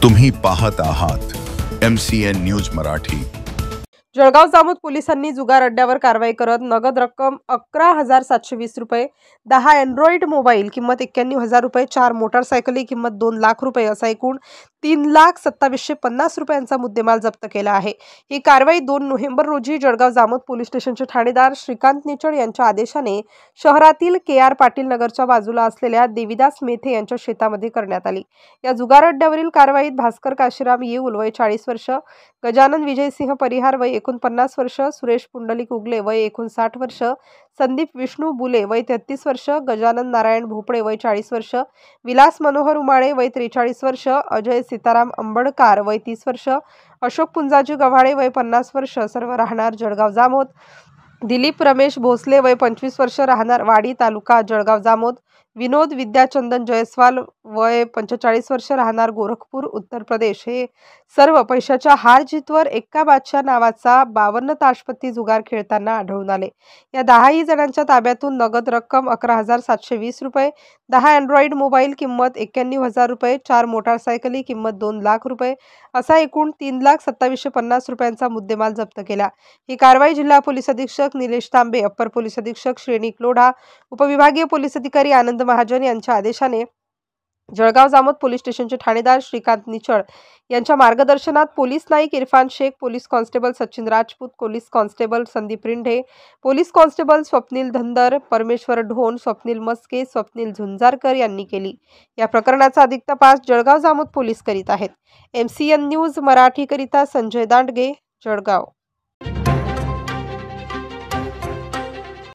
तुम्ही पाहत आहात MCN न्यूज मराठी। जळगाव जामोद पोलिसांनी जुगार अड्ड्यावर कारवाई करत नगद रक्कम 11,720 रुपये, 10 अँड्रॉइड मोबाईल किंमत 91,000 रुपये, 4 मोटारसायकली किंमत 2 लाख रुपये असा एकूण 3,2750 रुपयांचा मुद्देमाल जप्त केला आहे। ही कारवाई 2 नोव्हेंबर रोजी जळगाव जामोद पोलीस स्टेशनचे ठाणेदार श्रीकांत निचळ यांच्या आदेशाने शहरातील KR पाटील नगरच्या बाजूला असलेल्या देविदास मेथे यांच्या शेतामध्ये करण्यात आली। या जुगार अड्ड्यावरील कारवाईत भास्कर काशीराम येऊल वय 40 वर्ष, गजानन विजयसिंह परिहार वय 49 वर्ष, सुरेश पुंडलिक उगले वय 59 वर्ष, संदीप विष्णू बुले वय 33 वर्ष, गजानन नारायण भोपळे वय 40 वर्ष, विलास मनोहर उमाळे वय 43 वर्ष, अजय सीताराम अंबडकार वय 30 वर्ष, अशोक पुंजाजी गव्हाळे वय 50 वर्ष सर्व राहणार जळगाव जामोद, दिलीप रमेश भोसले वय 25 वर्ष राहणार वाडी तालुका जळगाव जामोद, विनोद विद्याचंदन जयस्वाल वय 45 वर्ष राहणार गोरखपूर उत्तर प्रदेश हे सर्व पैशाच्या हार जीतवर एक्का बादशाह नावाचा 52 ताशपत्ती जुगार खेळताना आढळून आले। या 10 जणांच्या ताब्यातून नगद रक्कम 11,720 रुपये, 10 अँड्रॉइड मोबाईल किंमत 91,000 रुपये, 4 मोटारसायकली किंमत 2 लाख रुपये असा एकूण 3,2750 रुपयांचा मुद्देमाल जप्त केला। ही कारवाई जिल्हा पोलीस अधीक्षक निलेश तांबे, अप्पर पोलीस अधीक्षक श्रेणिक लोढा, उपविभागीय पोलीस अधिकारी आनंद महाजन यांच्या आदेशाने जळगाव जामोद पोलीस स्टेशनचे ठाणेदार श्रीकांत निचळ यांच्या मार्गदर्शनात police Naik Irfan Shaikh, police constable Sachin Rajput, police constable Sandeep Rindhe, police constable Swapnil Dhandar, Parmeshwar Dhon, Swapnil Maske, Swapnil झुंजारकर यांनी केली। या प्रकरणाचा अधिक तपास जळगाव जामोद पोलीस करीत आहेत। MCN न्यूज मराठी करिता संजय दांडगे, जळगाव।